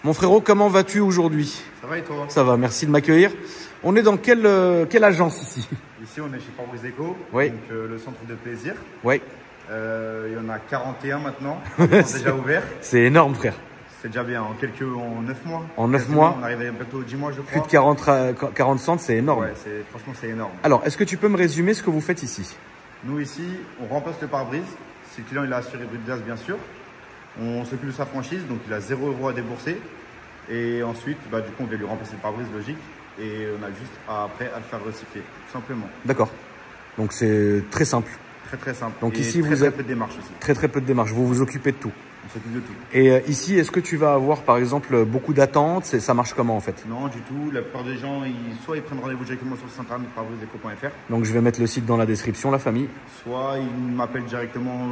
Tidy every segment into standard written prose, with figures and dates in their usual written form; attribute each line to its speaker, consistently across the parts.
Speaker 1: Mon frérot, comment vas-tu aujourd'hui?
Speaker 2: Ça va et toi?
Speaker 1: Ça va, merci de m'accueillir. On est dans quelle agence ici?
Speaker 2: Ici, on est chez Pare-Brise Déco,
Speaker 1: Oui.
Speaker 2: donc le centre de plaisir.
Speaker 1: Oui.
Speaker 2: Il y en a 41 maintenant, ils sont déjà ouverts.
Speaker 1: C'est énorme, frère.
Speaker 2: C'est déjà bien, en 9 mois.
Speaker 1: En 9
Speaker 2: Quasiment,
Speaker 1: mois,
Speaker 2: on arrive à bientôt aux 10 mois, je
Speaker 1: plus
Speaker 2: crois.
Speaker 1: de 40 centres, c'est énorme.
Speaker 2: Ouais, franchement, c'est énorme.
Speaker 1: Alors, est-ce que tu peux me résumer ce que vous faites ici?
Speaker 2: Nous, ici, on remplace le pare-brise. Si le client il a assuré bris de glace, bien sûr. On s'occupe de sa franchise, donc il a 0 € à débourser. Et ensuite, du coup, on vient lui remplacer le pare-brise, logique. Et on a juste après à le faire recycler, tout simplement.
Speaker 1: D'accord. Donc, c'est très simple.
Speaker 2: Très très simple.
Speaker 1: Donc
Speaker 2: et
Speaker 1: ici,
Speaker 2: très,
Speaker 1: vous
Speaker 2: très
Speaker 1: êtes
Speaker 2: peu de démarches aussi.
Speaker 1: très peu de démarches. Vous vous occupez de tout.
Speaker 2: On s'occupe de tout.
Speaker 1: Et ici, est-ce que tu vas avoir, par exemple, beaucoup d'attentes? Ça marche comment, en fait?
Speaker 2: Non, du tout. La plupart des gens, soit ils prennent rendez-vous directement sur le site internet parebrisedeco.fr,
Speaker 1: Donc, je vais mettre le site dans la description, la famille.
Speaker 2: soit ils m'appellent directement.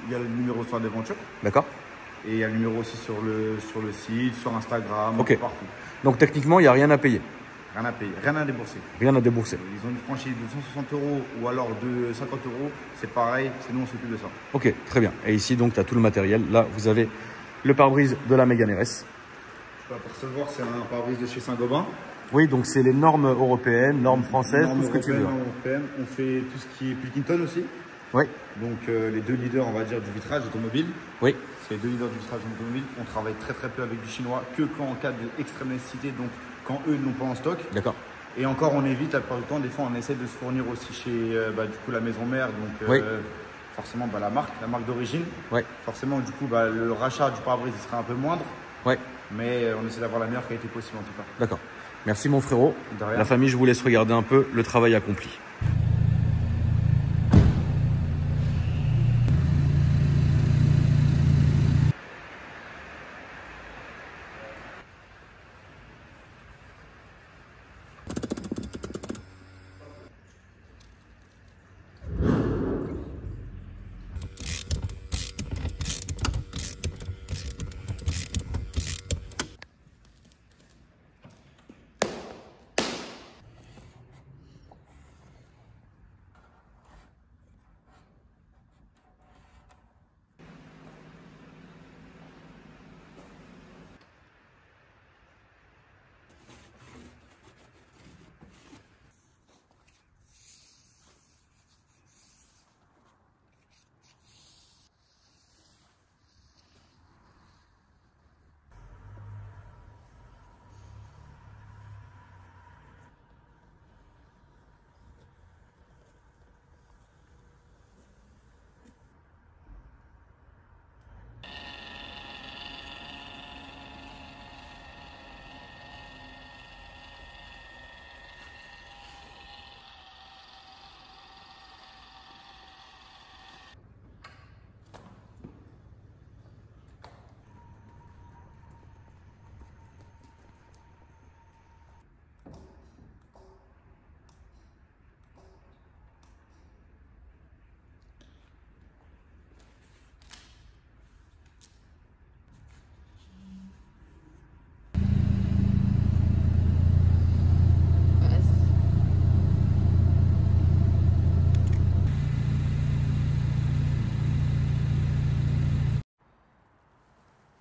Speaker 2: Il y a le numéro sur l'aventure.
Speaker 1: D'accord.
Speaker 2: Et il y a le numéro aussi sur le site, sur Instagram,
Speaker 1: Ok.
Speaker 2: partout.
Speaker 1: Donc, techniquement, il n'y a rien à payer.
Speaker 2: Rien à payer, rien à débourser.
Speaker 1: Rien à débourser.
Speaker 2: Ils ont une franchise de 160 € ou alors de 50 €. C'est pareil, c'est nous, on s'occupe de ça.
Speaker 1: Ok, très bien. Et ici, donc, tu as tout le matériel. Là, vous avez le pare-brise de la Mégane RS.
Speaker 2: Tu peux apercevoir, c'est un pare-brise de chez Saint-Gobain.
Speaker 1: Oui, donc c'est les normes européennes, normes françaises, tout ce que tu veux.
Speaker 2: On fait tout ce qui est Pilkington aussi.
Speaker 1: Oui,
Speaker 2: Donc les deux leaders, on va dire, du vitrage automobile.
Speaker 1: oui,
Speaker 2: C'est les deux leaders du vitrage automobile. On travaille très très peu avec du chinois, que quand en cas d'extrême nécessité, donc quand eux n'ont pas en stock.
Speaker 1: d'accord.
Speaker 2: Et encore, on évite la plupart du temps. Des fois, on essaie de se fournir aussi chez du coup la maison mère, donc
Speaker 1: Oui.
Speaker 2: forcément la marque d'origine.
Speaker 1: Oui,
Speaker 2: Forcément, du coup, le rachat du pare-brise il sera un peu moindre,
Speaker 1: oui,
Speaker 2: mais on essaie d'avoir la meilleure qualité possible en tout cas.
Speaker 1: d'accord. Merci mon frérot.
Speaker 2: De rien.
Speaker 1: La famille, je vous laisse regarder un peu le travail accompli.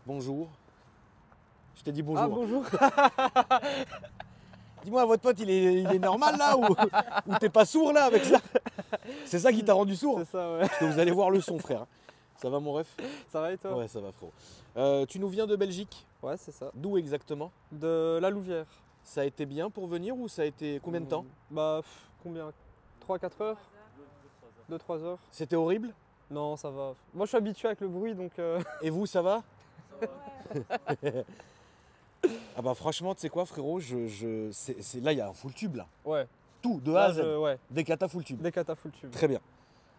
Speaker 1: Bonjour. Je t'ai dit bonjour.
Speaker 3: Ah bonjour.
Speaker 1: Dis-moi, votre pote, il est normal là ou t'es pas sourd là avec ça? C'est ça qui t'a rendu sourd?
Speaker 3: C'est ça, ouais.
Speaker 1: Parce que vous allez voir le son, frère. Ça va mon ref?
Speaker 3: Ça va et toi?
Speaker 1: Ouais, ça va frérot. Tu nous viens de Belgique?
Speaker 3: Ouais, c'est ça.
Speaker 1: D'où exactement?
Speaker 3: De la Louvière.
Speaker 1: Ça a été bien pour venir ou ça a été combien de temps?
Speaker 3: Combien? 3-4 heures? 2-3 heures?
Speaker 1: C'était horrible?
Speaker 3: Non, ça va. Moi, je suis habitué avec le bruit, donc...
Speaker 1: Et vous, ça va? Ah bah franchement, tu sais quoi frérot, là il y a un full tube là.
Speaker 3: Ouais.
Speaker 1: Tout, de A à Z.
Speaker 3: Ouais.
Speaker 1: Des cata full tube.
Speaker 3: Des cata full tube.
Speaker 1: Très bien.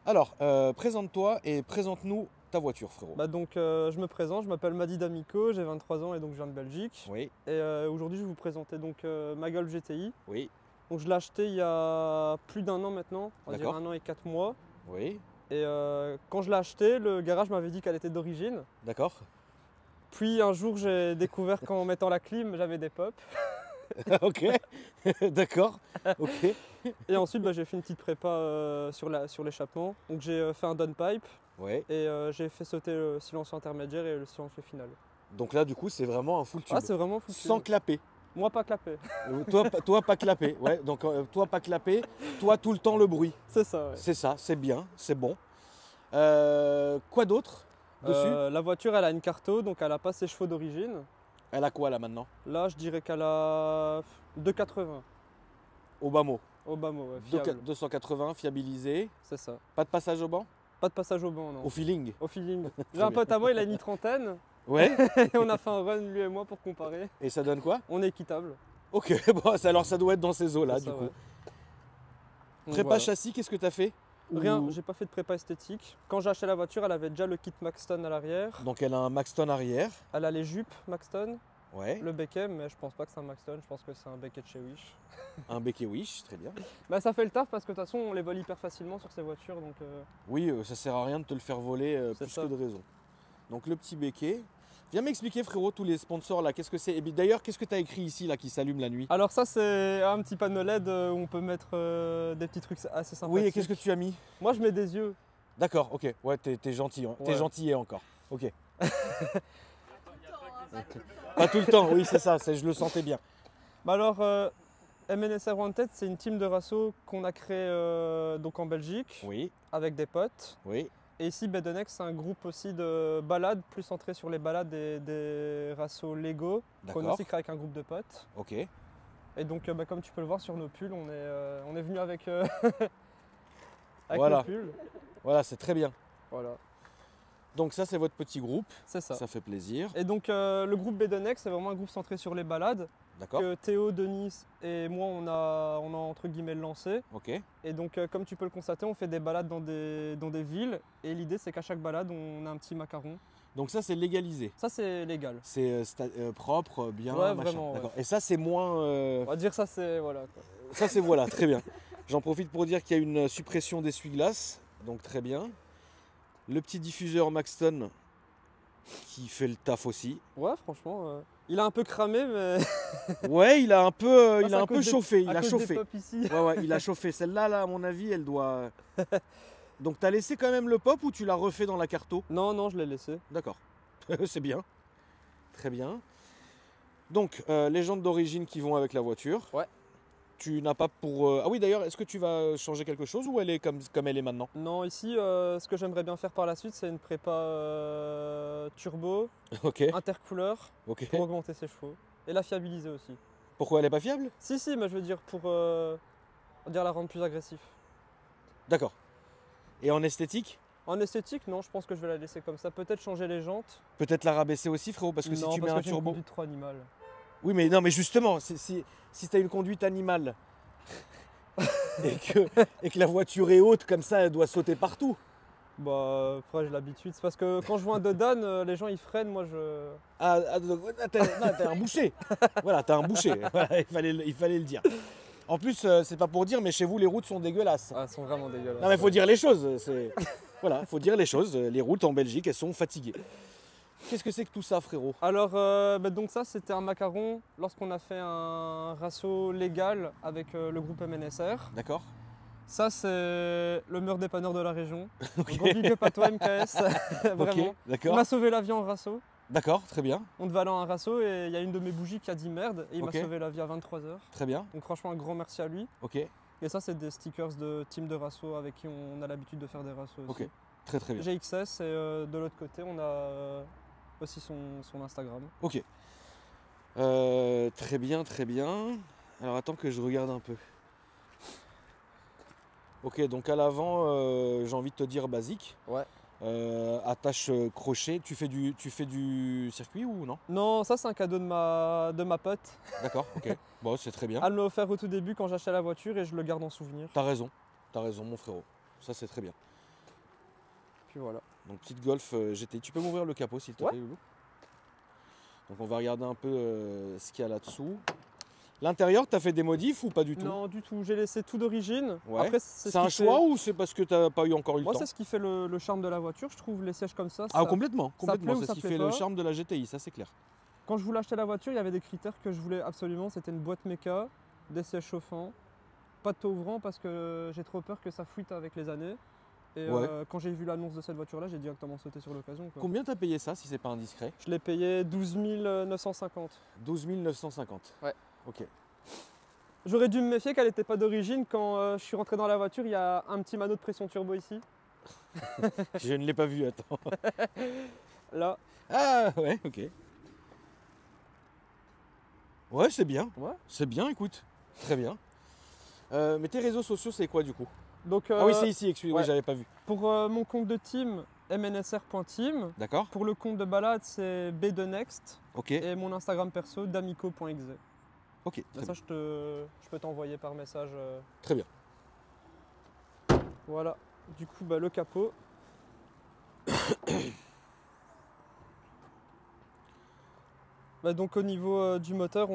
Speaker 1: Alors, présente-toi et présente-nous ta voiture frérot.
Speaker 3: Je me présente, je m'appelle Madi D'Amico, j'ai 23 ans et donc je viens de Belgique.
Speaker 1: Oui,
Speaker 3: Et aujourd'hui, je vais vous présenter donc ma Golf GTI.
Speaker 1: oui,
Speaker 3: Donc je l'ai acheté il y a plus d'1 an maintenant, on va dire
Speaker 1: D'accord.
Speaker 3: 1 an et 4 mois.
Speaker 1: oui,
Speaker 3: Et quand je l'ai acheté, le garage m'avait dit qu'elle était d'origine.
Speaker 1: d'accord.
Speaker 3: Puis un jour, j'ai découvert qu'en mettant la clim, j'avais des pops.
Speaker 1: Ok, d'accord, ok.
Speaker 3: Et ensuite, j'ai fait une petite prépa sur l'échappement. Donc j'ai fait un downpipe
Speaker 1: Ouais,
Speaker 3: et j'ai fait sauter le silencieux intermédiaire et le silencieux final.
Speaker 1: Donc là, du coup, c'est vraiment un full tube.
Speaker 3: Ah, c'est vraiment fou.
Speaker 1: Sans clapper.
Speaker 3: Moi, pas clapé.
Speaker 1: Toi, pas clapper. Ouais, donc toi, pas clapper. Toi, tout le temps, le bruit.
Speaker 3: C'est ça, ouais.
Speaker 1: C'est ça, c'est bien, c'est bon. Quoi d'autre dessus?
Speaker 3: La voiture, elle a une carto, donc elle a pas ses chevaux d'origine.
Speaker 1: Elle a quoi là maintenant?
Speaker 3: Là, je dirais qu'elle a 2,80
Speaker 1: Au bas mot.
Speaker 3: au bas mot, ouais, fiable.
Speaker 1: 280, fiabilisé.
Speaker 3: C'est ça.
Speaker 1: Pas de passage au banc?
Speaker 3: Pas de passage au banc, non.
Speaker 1: Au feeling.
Speaker 3: Au feeling. J'ai
Speaker 1: Très
Speaker 3: un
Speaker 1: bien.
Speaker 3: pote à moi, il a une i30
Speaker 1: Ouais.
Speaker 3: et on a fait un run, lui et moi, pour comparer.
Speaker 1: Et ça donne quoi?
Speaker 3: On est équitable.
Speaker 1: Ok, bon, alors ça doit être dans ces eaux-là,
Speaker 3: C'est
Speaker 1: du
Speaker 3: ça,
Speaker 1: coup.
Speaker 3: ouais. Donc
Speaker 1: Prépa
Speaker 3: voilà.
Speaker 1: châssis, qu'est-ce que tu as fait?
Speaker 3: Rien,
Speaker 1: Ou-
Speaker 3: j'ai pas fait de prépa esthétique. Quand j'ai acheté la voiture, elle avait déjà le kit Maxton à l'arrière.
Speaker 1: Donc elle a un Maxton arrière.
Speaker 3: Elle a les jupes Maxton,
Speaker 1: Ouais.
Speaker 3: le becquet, mais je pense pas que c'est un Maxton, je pense que c'est un becquet de chez Wish.
Speaker 1: Un becquet wish, très bien.
Speaker 3: Bah ça fait le taf parce que de toute façon on les vole hyper facilement sur ces voitures, donc
Speaker 1: Oui, ça sert à rien de te le faire voler
Speaker 3: C'est
Speaker 1: plus
Speaker 3: ça.
Speaker 1: que de raison. Donc le petit becquet. Viens m'expliquer frérot tous les sponsors là, qu'est-ce que c'est? Et puis, d'ailleurs, qu'est-ce que tu as écrit ici là qui s'allume la nuit?
Speaker 3: Alors ça c'est un petit panneau LED où on peut mettre des petits trucs assez sympathiques.
Speaker 1: Oui, et qu'est-ce que tu as mis?
Speaker 3: Moi je mets des yeux.
Speaker 1: D'accord, ok. Ouais, t'es gentil, hein. T'es
Speaker 3: Ouais.
Speaker 1: gentillet encore. Ok. Pas tout le temps, oui, c'est ça, je le sentais bien.
Speaker 3: Bah alors MNSR Wanted c'est une team de rasso qu'on a créé donc en Belgique
Speaker 1: Oui,
Speaker 3: avec des potes.
Speaker 1: oui,
Speaker 3: Et ici Bedenex c'est un groupe aussi de balades, plus centré sur les balades et des rassos Lego qu'on a
Speaker 1: d'accord.
Speaker 3: aussi créé avec un groupe de potes.
Speaker 1: Ok.
Speaker 3: Et donc bah, comme tu peux le voir sur nos pulls, on est venu avec, avec
Speaker 1: Voilà.
Speaker 3: nos pulls.
Speaker 1: Voilà, c'est très bien.
Speaker 3: Voilà,
Speaker 1: Donc ça, c'est votre petit groupe.
Speaker 3: c'est ça.
Speaker 1: Ça fait plaisir.
Speaker 3: Et donc le groupe Bedenex c'est vraiment un groupe centré sur les balades
Speaker 1: D'accord.
Speaker 3: que Théo, Denis et moi on a entre guillemets lancé.
Speaker 1: Ok.
Speaker 3: Et donc comme tu peux le constater, on fait des balades dans des villes et l'idée c'est qu'à chaque balade on a un petit macaron.
Speaker 1: Donc ça, c'est légalisé.
Speaker 3: Ça c'est légal.
Speaker 1: C'est propre, bien,
Speaker 3: Ouais,
Speaker 1: machin.
Speaker 3: vraiment, ouais.
Speaker 1: D'accord. Et ça, c'est moins.
Speaker 3: On va dire ça c'est voilà quoi.
Speaker 1: Ça, c'est voilà, très bien. J'en profite pour dire qu'il y a une suppression d'essuie-glace. Donc très bien. Le petit diffuseur Maxton qui fait le taf aussi.
Speaker 3: Ouais franchement, il a un peu cramé mais
Speaker 1: Ouais, il a un peu,
Speaker 3: Ça,
Speaker 1: il
Speaker 3: c'est
Speaker 1: a
Speaker 3: à
Speaker 1: un peu
Speaker 3: cause des-
Speaker 1: chauffé. Il
Speaker 3: à
Speaker 1: a
Speaker 3: cause des
Speaker 1: chauffé.
Speaker 3: pop ici.
Speaker 1: Ouais, ouais, il a chauffé. Celle-là, là, à mon avis, elle doit. Donc t'as laissé quand même le pop ou tu l'as refait dans la carto?
Speaker 3: Non non je l'ai laissé.
Speaker 1: D'accord. C'est bien. Très bien. Donc, les jantes d'origine qui vont avec la voiture.
Speaker 3: Ouais.
Speaker 1: Tu n'as pas pour. Ah oui, d'ailleurs, est-ce que tu vas changer quelque chose ou elle est comme elle est maintenant?
Speaker 3: Non ici ce que j'aimerais bien faire par la suite c'est une prépa turbo,
Speaker 1: Ok.
Speaker 3: intercouleur
Speaker 1: Ok.
Speaker 3: pour augmenter ses chevaux et la fiabiliser aussi.
Speaker 1: Pourquoi elle est pas fiable?
Speaker 3: Si mais je veux dire pour dire la rendre plus agressif.
Speaker 1: D'accord. Et en esthétique?
Speaker 3: En esthétique non je pense que je vais la laisser comme ça, peut-être changer les jantes.
Speaker 1: Peut-être la rabaisser aussi, frérot, parce que
Speaker 3: non
Speaker 1: si tu mets
Speaker 3: parce
Speaker 1: un
Speaker 3: que j'ai une
Speaker 1: turbo.
Speaker 3: conduite trop animale.
Speaker 1: Oui, mais non, mais justement, si tu as une conduite animale et que la voiture est haute comme ça, elle doit sauter partout.
Speaker 3: Bah après j'ai l'habitude, c'est parce que quand je vois un Dodan les gens ils freinent, moi je...
Speaker 1: Non, t'es un boucher. Voilà, t'es un boucher. Voilà, il fallait le dire. En plus, c'est pas pour dire, mais chez vous, les routes sont dégueulasses.
Speaker 3: Ah elles sont vraiment dégueulasses.
Speaker 1: Non, mais faut dire les choses. Voilà, faut dire les choses. Les routes en Belgique, elles sont fatiguées. Qu'est-ce que c'est que tout ça, frérot?
Speaker 3: Alors bah, donc ça c'était un macaron lorsqu'on a fait un rasso légal avec le groupe MNSR.
Speaker 1: D'accord.
Speaker 3: Ça c'est le meilleur dépanneur de la région.
Speaker 1: Ok.
Speaker 3: Gros big up à toi MKS, vraiment.
Speaker 1: Ok,
Speaker 3: Il
Speaker 1: d'accord.
Speaker 3: m'a sauvé la vie en rasso.
Speaker 1: D'accord, très bien.
Speaker 3: On devait aller en rasso et il y a une de mes bougies qui a dit merde et il
Speaker 1: Ok.
Speaker 3: m'a sauvé la vie à 23h.
Speaker 1: Très bien.
Speaker 3: Donc franchement un grand merci à lui.
Speaker 1: Ok,
Speaker 3: Et ça c'est des stickers de team de rasso avec qui on a l'habitude de faire des rassos aussi.
Speaker 1: ok. Très très bien.
Speaker 3: GXS et de l'autre côté on a aussi son Instagram.
Speaker 1: Ok. Très bien, très bien. Alors attends que je regarde un peu. Ok, donc à l'avant, j'ai envie de te dire basique.
Speaker 3: Ouais.
Speaker 1: Attache crochet. Tu fais du circuit ou non?
Speaker 3: Non ça c'est un cadeau de ma pote.
Speaker 1: D'accord, ok. Bon, c'est très bien.
Speaker 3: Elle me l'a offert au tout début quand j'achetais la voiture et je le garde en souvenir.
Speaker 1: T'as raison, mon frérot. Ça, c'est très bien.
Speaker 3: Puis voilà.
Speaker 1: Donc, petite Golf GTI. Tu peux m'ouvrir le capot, s'il te
Speaker 3: Ouais.
Speaker 1: plaît, Loulou? Donc, on va regarder un peu ce qu'il y a là-dessous. L'intérieur, t'as fait des modifs ou pas du tout?
Speaker 3: Non du tout, j'ai laissé tout d'origine.
Speaker 1: Ouais.
Speaker 3: Après
Speaker 1: C'est un choix ou c'est parce que t'as pas eu encore eu le
Speaker 3: Moi
Speaker 1: temps?
Speaker 3: c'est ce qui fait le charme de la voiture, je trouve les sièges comme ça.
Speaker 1: Ah,
Speaker 3: ça-
Speaker 1: complètement, complètement.
Speaker 3: plaît ou
Speaker 1: C'est
Speaker 3: ça
Speaker 1: ce qui
Speaker 3: plaît
Speaker 1: fait le
Speaker 3: pas
Speaker 1: charme de la GTI, ça c'est clair.
Speaker 3: Quand je voulais acheter la voiture, il y avait des critères que je voulais absolument. C'était une boîte méca, des sièges chauffants, pas de taux ouvrant parce que j'ai trop peur que ça fuite avec les années. Et
Speaker 1: Ouais.
Speaker 3: quand j'ai vu l'annonce de cette voiture-là, j'ai directement sauté sur l'occasion. quoi.
Speaker 1: Combien t'as payé ça si c'est pas indiscret?
Speaker 3: Je l'ai payé 12 950.
Speaker 1: 12 950.
Speaker 3: Ouais.
Speaker 1: Ok.
Speaker 3: J'aurais dû me méfier qu'elle n'était pas d'origine. Quand je suis rentré dans la voiture, il y a un petit mano de pression turbo ici.
Speaker 1: Je ne l'ai pas vu, attends.
Speaker 3: Là,
Speaker 1: Ah ouais, ok. Ouais, c'est bien.
Speaker 3: ouais.
Speaker 1: C'est bien, écoute. Très bien. Mais tes réseaux sociaux, c'est quoi du coup?
Speaker 3: Donc,
Speaker 1: Ah oui, c'est ici, excusez-moi,
Speaker 3: ouais.
Speaker 1: j'avais pas vu.
Speaker 3: pour mon compte de team, mnsr.team.
Speaker 1: D'accord?
Speaker 3: Pour le compte de balade, c'est b2next.
Speaker 1: Ok.
Speaker 3: Et mon Instagram perso, d'amico.exe.
Speaker 1: Ok,
Speaker 3: Mais
Speaker 1: très
Speaker 3: ça,
Speaker 1: bien.
Speaker 3: je peux t'envoyer par message.
Speaker 1: Très bien.
Speaker 3: Voilà. Du coup, le capot. Donc au niveau du moteur,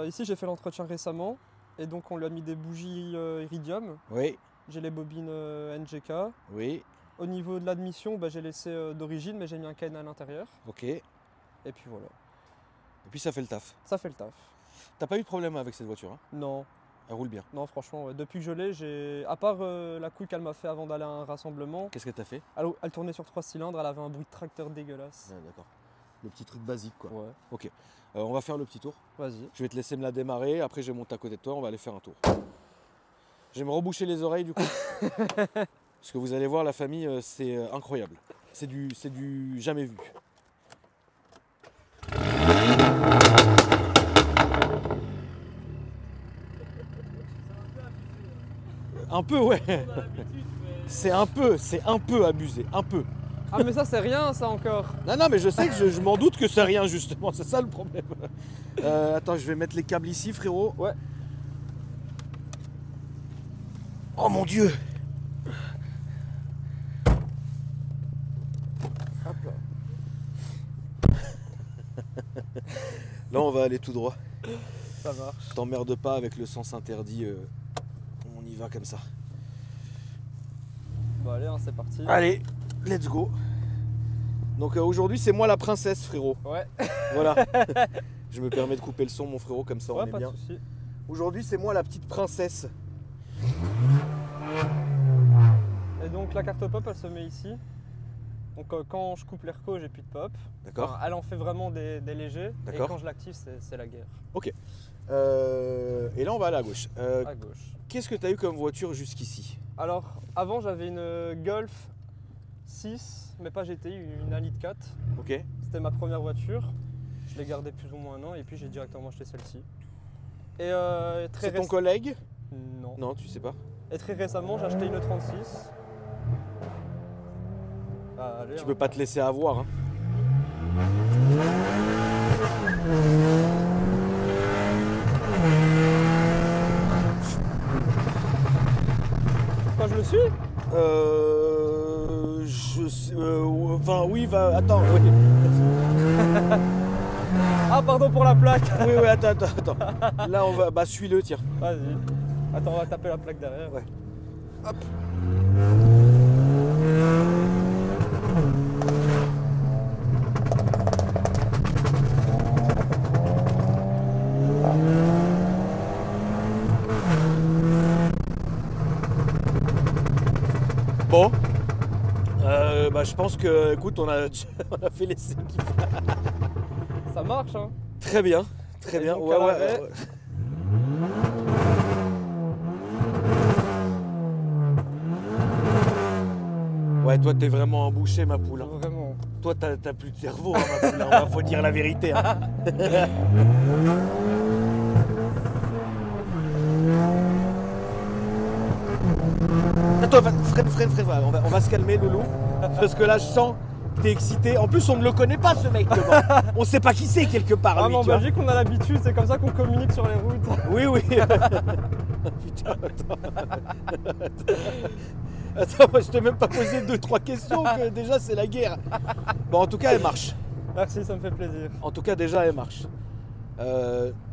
Speaker 3: ici j'ai fait l'entretien récemment et donc on lui a mis des bougies iridium.
Speaker 1: Oui,
Speaker 3: J'ai les bobines NGK.
Speaker 1: oui,
Speaker 3: Au niveau de l'admission, j'ai laissé d'origine mais j'ai mis un Ken à l'intérieur.
Speaker 1: ok. Et
Speaker 3: Et puis voilà,
Speaker 1: puis ça fait le taf.
Speaker 3: ça fait le taf.
Speaker 1: T'as pas eu de problème avec cette voiture, hein?
Speaker 3: Non,
Speaker 1: Elle roule bien.
Speaker 3: non franchement, ouais. Depuis que je l'ai, à part la couille qu'elle m'a fait avant d'aller à un rassemblement,
Speaker 1: Qu'est-ce que t'as fait?
Speaker 3: elle tournait sur 3 cylindres, elle avait un bruit de tracteur dégueulasse.
Speaker 1: Ouais, d'accord. Le petit truc basique, quoi.
Speaker 3: Ouais,
Speaker 1: Ok. On va faire le petit tour.
Speaker 3: vas-y.
Speaker 1: Je vais te laisser me la démarrer. Après, je vais monter à côté de toi. On va aller faire un tour. Je vais me reboucher les oreilles, du coup. Parce que vous allez voir, la famille, c'est incroyable. C'est du jamais vu. Un peu, ouais. C'est un peu abusé, un peu.
Speaker 3: Ah mais ça c'est rien ça encore.
Speaker 1: Non, non, mais je sais que je m'en doute que c'est rien, justement. C'est ça le problème. Attends, je vais mettre les câbles ici, frérot.
Speaker 3: Ouais.
Speaker 1: Oh mon Dieu.
Speaker 3: Hop là.
Speaker 1: Là, on va aller tout droit.
Speaker 3: Ça marche.
Speaker 1: T'emmerde pas avec le sens interdit. On y va comme ça.
Speaker 3: Bon allez, hein, c'est parti.
Speaker 1: Allez, let's go. Donc aujourd'hui, c'est moi la princesse, frérot.
Speaker 3: Ouais,
Speaker 1: Voilà. Je me permets de couper le son, mon frérot, comme ça on
Speaker 3: ouais,
Speaker 1: est
Speaker 3: pas de
Speaker 1: bien.
Speaker 3: soucis.
Speaker 1: Aujourd'hui, c'est moi la petite princesse.
Speaker 3: Et donc la carte pop elle se met ici. Donc quand je coupe l'airco j'ai plus de pop.
Speaker 1: D'accord.
Speaker 3: Enfin, elle en fait vraiment des légers. Et
Speaker 1: D'accord.
Speaker 3: quand je l'active c'est la guerre.
Speaker 1: Et là, on va aller à gauche.
Speaker 3: À gauche.
Speaker 1: Qu'est-ce que tu as eu comme voiture jusqu'ici?
Speaker 3: Alors avant j'avais une Golf 6 mais pas GTI, une 1 litre 4.
Speaker 1: Ok.
Speaker 3: C'était ma première voiture. Je l'ai gardée plus ou moins un an et puis j'ai directement acheté celle-ci. Et très
Speaker 1: C'est ton collègue?
Speaker 3: Non.
Speaker 1: Non, tu sais pas.
Speaker 3: Et très récemment j'ai acheté une 36. Ah, allez,
Speaker 1: Tu
Speaker 3: hein.
Speaker 1: peux pas te laisser avoir. Hein.
Speaker 3: Pourquoi je le suis?
Speaker 1: Je sais. Enfin, oui, va. Attends, oui.
Speaker 3: Ah pardon pour la plaque.
Speaker 1: Oui, oui, attends. Là, on va. Bah, suis-le, tiens.
Speaker 3: Vas-y. Attends, on va taper la plaque derrière.
Speaker 1: Ouais. Hop. Bon. Je pense que, écoute, on a fait l'essai qu'il faut.
Speaker 3: Ça marche, hein.
Speaker 1: Très bien, très
Speaker 3: Et
Speaker 1: bien.
Speaker 3: donc,
Speaker 1: Ouais,
Speaker 3: à
Speaker 1: ouais,
Speaker 3: l'arrêt.
Speaker 1: ouais. Ouais, toi, t'es vraiment embouché, ma poule. Hein.
Speaker 3: Vraiment.
Speaker 1: Toi, t'as plus de cerveau, hein, ma poule. Hein. Faut dire la vérité. Hein. Attends, freine, on va se calmer, Loulou. Parce que là, je sens que t'es excité. En plus, on ne le connaît pas, ce mec devant. On sait pas qui c'est, quelque part.
Speaker 3: Ah
Speaker 1: lui,
Speaker 3: mais en
Speaker 1: tu vois.
Speaker 3: Belgique on a l'habitude, c'est comme ça qu'on communique sur les routes.
Speaker 1: Oui, oui. Putain, attends, moi, je t'ai même pas posé 2-3 questions, que déjà, c'est la guerre. Bon, en tout cas, elle marche.
Speaker 3: Merci, ça me fait plaisir.
Speaker 1: En tout cas, déjà, elle marche.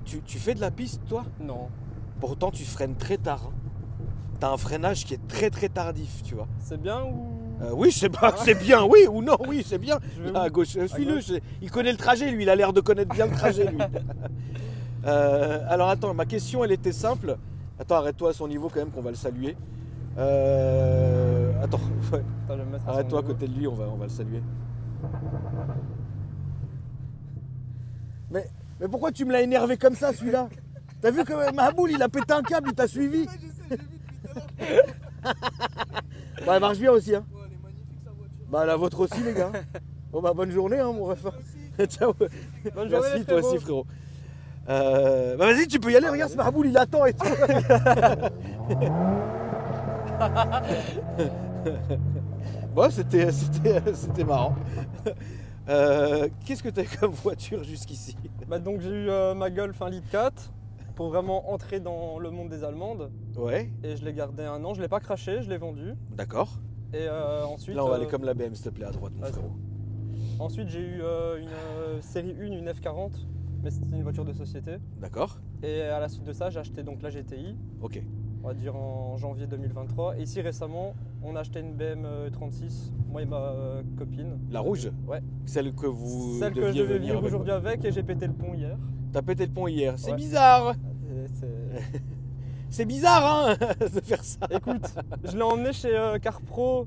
Speaker 1: Tu fais de la piste, toi?
Speaker 3: Non.
Speaker 1: Pourtant, tu freines très tard. Hein. T'as un freinage qui est très très tardif, tu vois.
Speaker 3: C'est bien ou...
Speaker 1: Oui, c'est bien, oui ou non, oui, c'est bien.
Speaker 3: Je vais
Speaker 1: Là,
Speaker 3: où?
Speaker 1: à gauche, suis-le.
Speaker 3: gauche
Speaker 1: Il connaît le trajet, lui. Il a l'air de connaître bien le trajet, lui. Alors, attends, ma question, elle était simple. Attends, arrête-toi à son niveau quand même, qu'on va le saluer. Attends, ouais.
Speaker 3: Attends, je vais me mettre à son
Speaker 1: Arrête-toi à
Speaker 3: niveau.
Speaker 1: côté de lui, on va le saluer. Mais pourquoi tu me l'as énervé comme ça celui-là? T'as vu que Mahaboul il a pété un câble, il t'a suivi?
Speaker 4: Ouais, je sais, j'ai vu depuis tout à l'heure.
Speaker 1: Bah elle marche bien aussi hein.
Speaker 4: Ouais, elle est magnifique sa voiture.
Speaker 1: Bah la vôtre aussi les gars. Bon bah bonne journée hein mon ref.
Speaker 4: Aussi.
Speaker 1: Ciao.
Speaker 3: Bonne journée,
Speaker 1: Merci
Speaker 3: les
Speaker 1: toi
Speaker 3: frérots.
Speaker 1: aussi frérot. Bah vas-y tu peux y aller, regarde ce Mahaboul il attend et tout. Bon c'était marrant. Qu'est-ce que t'as comme voiture jusqu'ici?
Speaker 3: Bah, donc j'ai eu ma Golf 1,4 litre pour vraiment entrer dans le monde des Allemandes.
Speaker 1: Ouais,
Speaker 3: Et je l'ai gardé 1 an, je l'ai pas craché, je l'ai vendu.
Speaker 1: d'accord.
Speaker 3: Et ensuite,
Speaker 1: Là on va aller comme la BM s'il te plaît à droite mon
Speaker 3: vas-y.
Speaker 1: frérot.
Speaker 3: ensuite j'ai eu une série 1, une F40, mais c'était une voiture de société.
Speaker 1: D'accord.
Speaker 3: Et à la suite de ça, j'ai acheté donc la GTI,
Speaker 1: Ok.
Speaker 3: on va dire en janvier 2023. Et ici récemment, on a acheté une BM 36, moi et ma copine.
Speaker 1: La rouge?
Speaker 3: Ouais.
Speaker 1: Celle que vous
Speaker 3: Celle que
Speaker 1: deviez
Speaker 3: je devais
Speaker 1: venir
Speaker 3: vivre
Speaker 1: avec.
Speaker 3: aujourd'hui avec, et j'ai pété le pont hier.
Speaker 1: T'as pété le pont hier. C'est
Speaker 3: Ouais.
Speaker 1: bizarre.
Speaker 3: C'est-
Speaker 1: C'est bizarre hein de faire ça.
Speaker 3: Écoute, je l'ai emmené chez CarPro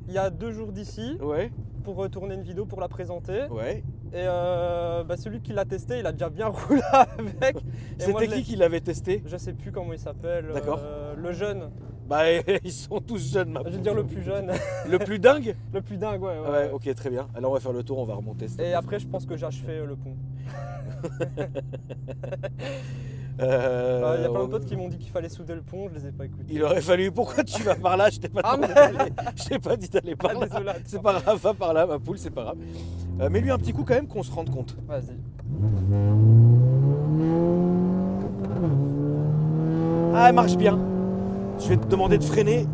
Speaker 3: il y a 2 jours d'ici
Speaker 1: Ouais,
Speaker 3: pour tourner une vidéo pour la présenter.
Speaker 1: ouais.
Speaker 3: Et bah, celui qui l'a testé, il a déjà bien roulé avec. Et moi,
Speaker 1: C'était qui l'avait testé?
Speaker 3: Je sais plus comment il s'appelle.
Speaker 1: D'accord.
Speaker 3: Le jeune.
Speaker 1: Bah ils sont tous jeunes
Speaker 3: Je veux dire le plus jeune.
Speaker 1: Le plus dingue?
Speaker 3: Le plus dingue, ouais.
Speaker 1: Ouais, ok, très bien. Alors on va faire le tour, on va remonter.
Speaker 3: Et après, je pense que j'ai achevé le pont. Il y a plein de potes qui m'ont dit qu'il fallait souder le pont, je les ai pas écoutés.
Speaker 1: Il aurait fallu. Pourquoi tu vas par là? Je t'ai pas
Speaker 3: Ah,
Speaker 1: demandé
Speaker 3: mais-
Speaker 1: d'aller. Je t'ai pas dit d'aller par
Speaker 3: Ah,
Speaker 1: là.
Speaker 3: désolé.
Speaker 1: C'est pas grave, va par là, ma poule, c'est pas grave. Mets-lui un petit coup quand même qu'on se rende compte.
Speaker 3: Vas-y.
Speaker 1: Ah, elle marche bien. Je vais te demander de freiner.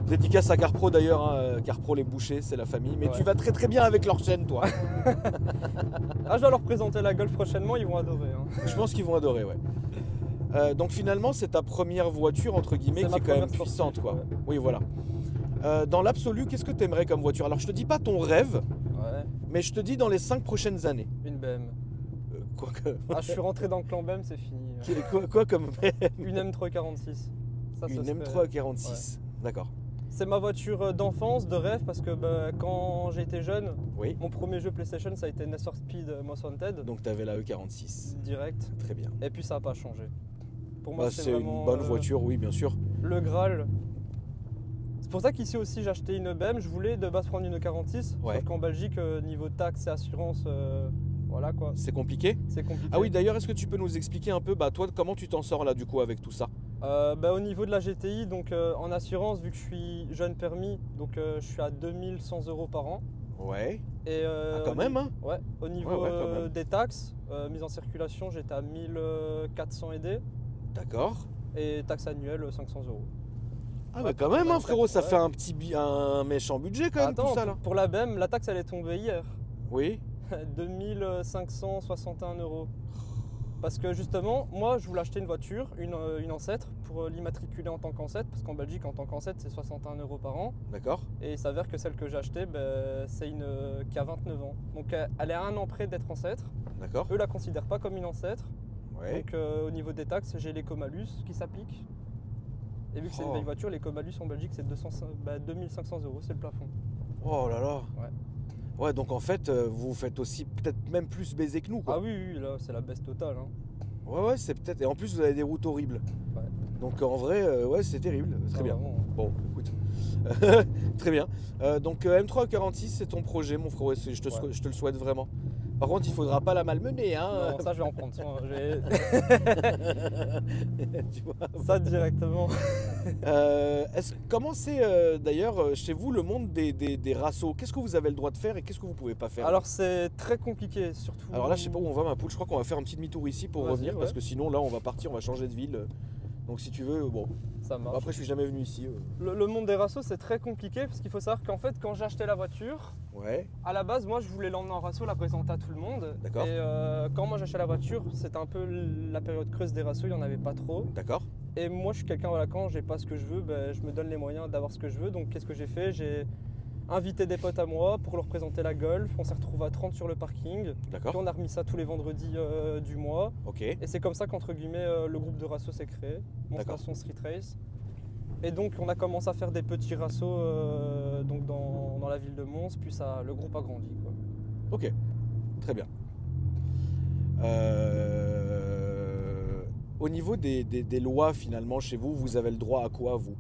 Speaker 1: Dédicace à CarPro d'ailleurs, hein. CarPro les bouchers, c'est la famille. Mais
Speaker 3: Ouais.
Speaker 1: tu vas très très bien avec leur chaîne, toi.
Speaker 3: Ah, je dois leur présenter la Golf prochainement, ils vont adorer. Hein.
Speaker 1: Je pense qu'ils vont adorer, ouais. Donc finalement, c'est ta première voiture, entre guillemets,
Speaker 3: C'est
Speaker 1: qui
Speaker 3: ma
Speaker 1: est quand même
Speaker 3: première sportive,
Speaker 1: puissante, quoi.
Speaker 3: ouais.
Speaker 1: Oui, voilà. Dans l'absolu, qu'est-ce que tu aimerais comme voiture? Alors, je te dis pas ton rêve,
Speaker 3: Ouais,
Speaker 1: mais je te dis dans les 5 prochaines années.
Speaker 3: une BM.
Speaker 1: Quoique.
Speaker 3: Ah, je suis rentré dans le clan BM, c'est fini.
Speaker 1: Quoi comme
Speaker 3: Une M346. Ça,
Speaker 1: une
Speaker 3: ça se fait.
Speaker 1: M346. D'accord.
Speaker 3: C'est ma voiture d'enfance, de rêve, parce que bah, quand j'étais jeune,
Speaker 1: Oui.
Speaker 3: mon premier jeu PlayStation, ça a été Need for Speed Most Wanted,
Speaker 1: Donc, tu avais la E46.
Speaker 3: direct.
Speaker 1: Très bien.
Speaker 3: Et puis ça n'a pas changé. Pour moi,
Speaker 1: Bah,
Speaker 3: c'est
Speaker 1: c'est
Speaker 3: vraiment
Speaker 1: une bonne voiture, oui, bien sûr.
Speaker 3: le Graal. C'est pour ça qu'ici aussi j'ai acheté une BM. Je voulais de base prendre une 46,
Speaker 1: Ouais.
Speaker 3: sauf qu'en Belgique, niveau taxes et assurance, voilà quoi,
Speaker 1: C'est compliqué.
Speaker 3: c'est compliqué.
Speaker 1: Ah oui, d'ailleurs, est-ce que tu peux nous expliquer un peu, bah, toi, comment tu t'en sors là, du coup, avec tout ça?
Speaker 3: Bah, au niveau de la GTI, donc en assurance, vu que je suis jeune permis, donc je suis à 2100 € par an.
Speaker 1: Ouais.
Speaker 3: Et,
Speaker 1: Ah, quand même, hein?
Speaker 3: Ouais, au niveau
Speaker 1: Ouais, quand même.
Speaker 3: des taxes, mise en circulation, j'étais à 1400 aidés
Speaker 1: D'accord.
Speaker 3: et taxes annuelles 500 €.
Speaker 1: Ah,
Speaker 3: Ouais,
Speaker 1: bah, quand même, hein,
Speaker 3: ouais,
Speaker 1: frérot, ça
Speaker 3: ouais.
Speaker 1: fait un méchant budget, quand même,
Speaker 3: Attends,
Speaker 1: tout ça, là.
Speaker 3: pour la BM, la taxe elle est tombée hier.
Speaker 1: Oui.
Speaker 3: 2561 €. Parce que justement, moi je voulais acheter une voiture, une ancêtre, pour l'immatriculer en tant qu'ancêtre, parce qu'en Belgique en tant qu'ancêtre c'est 61 € par an.
Speaker 1: D'accord.
Speaker 3: Et il s'avère que celle que j'ai achetée, c'est une qui a 29 ans. Donc elle est à 1 an près d'être ancêtre.
Speaker 1: D'accord.
Speaker 3: Eux la considèrent pas comme une ancêtre.
Speaker 1: Ouais.
Speaker 3: Donc au niveau des taxes, j'ai l'écomalus qui s'applique. Et vu que c'est une
Speaker 1: Oh.
Speaker 3: vieille voiture, l'écomalus en Belgique c'est 2500 €, c'est le plafond.
Speaker 1: Oh là là.
Speaker 3: Ouais.
Speaker 1: Ouais, donc en fait, vous vous faites aussi peut-être même plus baiser que nous, quoi.
Speaker 3: Ah oui, oui, là c'est la baisse totale. Hein.
Speaker 1: Ouais, c'est peut-être. Et en plus, vous avez des routes horribles.
Speaker 3: Ouais.
Speaker 1: Donc en vrai, ouais, c'est terrible. Très
Speaker 3: Ah,
Speaker 1: bien.
Speaker 3: vraiment.
Speaker 1: Bon, écoute. Très bien. Donc M346, c'est ton projet, mon frérot. Je te le souhaite vraiment. Par contre, il faudra pas la malmener, hein.
Speaker 3: Non, ça je vais en prendre soin.
Speaker 1: Tu vois.
Speaker 3: Ça directement.
Speaker 1: Comment c'est d'ailleurs chez vous le monde des rassos? Qu'est-ce que vous avez le droit de faire et qu'est-ce que vous pouvez pas faire?
Speaker 3: Alors c'est très compliqué, surtout.
Speaker 1: Alors là, je sais pas où on va, ma poule. Je crois qu'on va faire un petit demi-tour ici pour
Speaker 3: Vas-y,
Speaker 1: revenir parce
Speaker 3: ouais.
Speaker 1: que sinon, là, on va partir, on va changer de ville. Donc si tu veux, bon.
Speaker 3: Ça marche.
Speaker 1: Après, je suis jamais venu ici.
Speaker 3: Le monde des rassos c'est très compliqué parce qu'il faut savoir qu'en fait quand j'ai acheté la voiture,
Speaker 1: Ouais.
Speaker 3: à la base moi je voulais l'emmener en rasso, la présenter à tout le monde.
Speaker 1: D'accord.
Speaker 3: Et quand moi j'ai acheté la voiture, c'était un peu la période creuse des rassos, il n'y en avait pas trop.
Speaker 1: D'accord.
Speaker 3: Et moi je suis quelqu'un, voilà, quand j'ai pas ce que je veux, je me donne les moyens d'avoir ce que je veux. Donc qu'est-ce que j'ai fait? invité des potes à moi pour leur présenter la Golf. On s'est retrouvés à 30 sur le parking. Puis
Speaker 1: D'accord.
Speaker 3: on a remis ça tous les vendredis du mois.
Speaker 1: Ok.
Speaker 3: Et c'est comme ça qu'entre guillemets le groupe de rasso s'est créé,
Speaker 1: D'accord.
Speaker 3: Monstration Street Race. Et donc on a commencé à faire des petits rassos donc dans la ville de Mons, puis le groupe a grandi, quoi.
Speaker 1: Ok. Très bien. Au niveau des lois, finalement, chez vous, vous avez le droit à quoi, vous?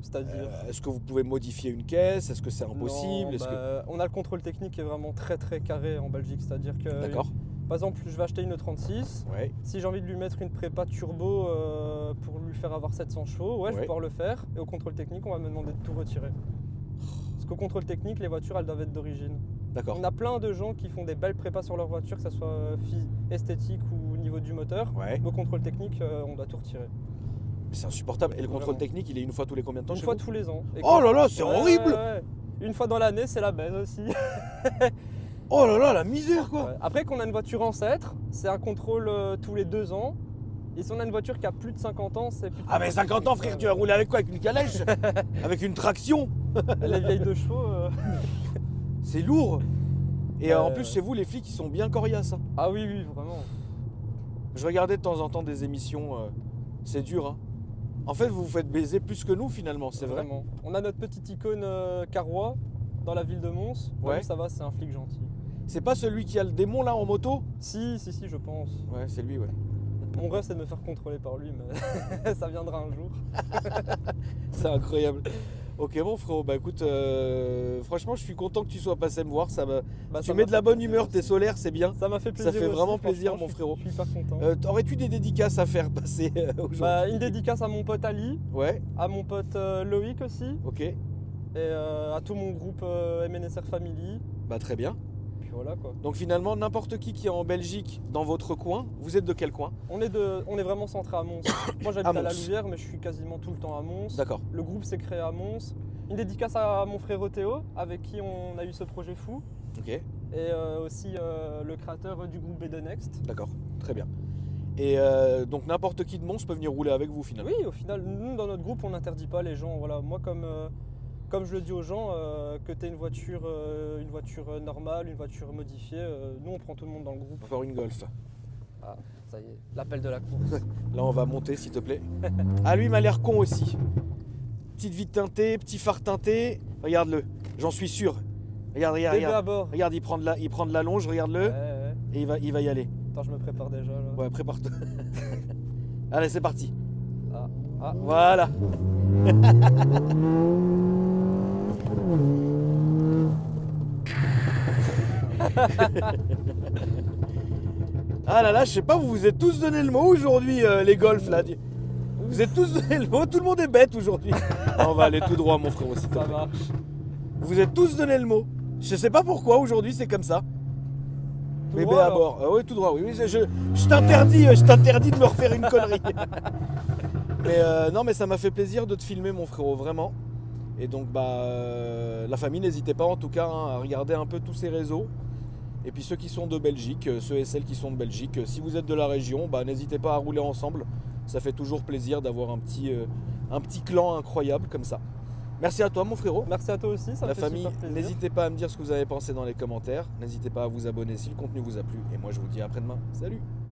Speaker 3: C'est-à-dire
Speaker 1: Est-ce que vous pouvez modifier une caisse? Est-ce que c'est impossible?
Speaker 3: Non,
Speaker 1: Est-ce que...
Speaker 3: on a le contrôle technique qui est vraiment très très carré en Belgique, c'est-à-dire que
Speaker 1: D'accord.
Speaker 3: par exemple je vais acheter une 36,
Speaker 1: Ouais.
Speaker 3: si j'ai envie de lui mettre une prépa turbo pour lui faire avoir 700 chevaux, je vais
Speaker 1: Ouais.
Speaker 3: pouvoir le faire, et au contrôle technique on va me demander de tout retirer. Parce qu'au contrôle technique les voitures elles doivent être d'origine.
Speaker 1: D'accord.
Speaker 3: On a plein de gens qui font des belles prépas sur leur voiture, que ce soit esthétique ou au niveau du moteur.
Speaker 1: Ouais.
Speaker 3: Au contrôle technique on doit tout retirer.
Speaker 1: C'est insupportable. Et le contrôle
Speaker 3: Vraiment.
Speaker 1: technique, il est une fois tous les combien de temps
Speaker 3: Une
Speaker 1: chez
Speaker 3: fois
Speaker 1: vous?
Speaker 3: tous les ans. Et
Speaker 1: Oh là là, c'est
Speaker 3: Ouais,
Speaker 1: horrible!
Speaker 3: ouais. Une fois dans l'année c'est la baise aussi.
Speaker 1: Oh là là, la misère, quoi!
Speaker 3: Ouais. Après qu'on a une voiture ancêtre, c'est un contrôle tous les 2 ans. Et si on a une voiture qui a plus de 50 ans, c'est plus de
Speaker 1: Ah mais 50 ans, frère, tu vas rouler avec quoi? Avec une calèche? Avec une traction?
Speaker 3: Les vieilles de chevaux.
Speaker 1: C'est lourd! Et en plus,
Speaker 3: Ouais.
Speaker 1: chez vous, les flics, ils sont bien coriaces, hein.
Speaker 3: Ah oui, oui, vraiment.
Speaker 1: Je regardais de temps en temps des émissions, c'est dur, hein. En fait, vous vous faites baiser plus que nous, finalement, c'est vrai.
Speaker 3: Vraiment. On a notre petite icône Carrois dans la ville de Mons.
Speaker 1: Ouais.
Speaker 3: Ouais. Ça va, c'est un flic gentil.
Speaker 1: C'est pas celui qui a le démon, là, en moto?
Speaker 3: Si, je pense.
Speaker 1: Ouais, c'est lui, ouais.
Speaker 3: Mon rêve, c'est de me faire contrôler par lui, mais ça viendra un jour.
Speaker 1: C'est incroyable. Ok, bon, frérot, bah écoute, franchement, je suis content que tu sois passé me voir.
Speaker 3: Bah,
Speaker 1: Tu
Speaker 3: ça
Speaker 1: mets
Speaker 3: m'a
Speaker 1: de la
Speaker 3: fait
Speaker 1: bonne
Speaker 3: plaisir
Speaker 1: humeur,
Speaker 3: aussi.
Speaker 1: t'es solaire, c'est bien.
Speaker 3: Ça m'a fait plaisir.
Speaker 1: fait
Speaker 3: aussi,
Speaker 1: vraiment plaisir,
Speaker 3: franchement,
Speaker 1: mon frérot.
Speaker 3: Je suis hyper content.
Speaker 1: Aurais-tu des dédicaces à faire passer aujourd'hui?
Speaker 3: Bah, une dédicace à mon pote Ali,
Speaker 1: Ouais,
Speaker 3: à mon pote Loïc aussi,
Speaker 1: ok.
Speaker 3: et à tout mon groupe MNSR Family.
Speaker 1: Bah très bien.
Speaker 3: Puis voilà quoi.
Speaker 1: Donc finalement, n'importe qui est en Belgique, dans votre coin, vous êtes de quel coin?
Speaker 3: On est vraiment centré à Mons. Moi j'habite
Speaker 1: À
Speaker 3: à la
Speaker 1: Mons.
Speaker 3: Louvière, mais je suis quasiment tout le temps à Mons.
Speaker 1: D'accord.
Speaker 3: Le groupe s'est créé à Mons. Une dédicace à mon frère Théo, avec qui on a eu ce projet fou.
Speaker 1: Ok,
Speaker 3: Et aussi le créateur du groupe BD Next.
Speaker 1: d'accord, très bien. Et donc n'importe qui de Mons peut venir rouler avec vous finalement?
Speaker 3: Oui, au final, nous dans notre groupe, on n'interdit pas les gens. Voilà, moi comme je le dis aux gens, que tu aies une voiture normale, une voiture modifiée, nous on prend tout le monde dans le groupe.
Speaker 1: Encore une Golf.
Speaker 3: Ah, ça y est, l'appel de la course.
Speaker 1: Là, on va monter, s'il te plaît. Ah, lui, il m'a l'air con aussi. Petite vitre teintée, petit phare teinté. Regarde-le, j'en suis sûr. Regarde,
Speaker 3: Bébé à
Speaker 1: regarde.
Speaker 3: bord.
Speaker 1: Regarde, il prend de la longe, regarde-le.
Speaker 3: Ouais.
Speaker 1: Et il va y aller.
Speaker 3: Attends, je me prépare déjà là.
Speaker 1: Ouais, prépare-toi. Allez, c'est parti.
Speaker 3: Ah.
Speaker 1: Voilà. Ah là là, je sais pas, vous vous êtes tous donné le mot aujourd'hui, les golfs là. Vous êtes tous donné le mot, tout le monde est bête aujourd'hui. On va aller tout droit, mon frère aussi.
Speaker 3: Ça marche.
Speaker 1: Vous vous êtes tous donné le mot. Je sais pas pourquoi aujourd'hui c'est comme ça.
Speaker 3: Tout
Speaker 1: Bébé
Speaker 3: droit,
Speaker 1: à
Speaker 3: alors.
Speaker 1: bord. Oui, tout droit, oui. Je t'interdis de me refaire une connerie. Mais non, mais ça m'a fait plaisir de te filmer, mon frérot, vraiment. Et donc, la famille, n'hésitez pas en tout cas hein, à regarder un peu tous ces réseaux. Et puis ceux qui sont de Belgique, ceux et celles qui sont de Belgique, si vous êtes de la région, n'hésitez pas à rouler ensemble. Ça fait toujours plaisir d'avoir un petit clan incroyable comme ça. Merci à toi, mon frérot.
Speaker 3: Merci à toi aussi, ça me
Speaker 1: La
Speaker 3: fait
Speaker 1: famille,
Speaker 3: super plaisir.
Speaker 1: n'hésitez pas à me dire ce que vous avez pensé dans les commentaires. N'hésitez pas à vous abonner si le contenu vous a plu. Et moi, je vous dis à après-demain. Salut!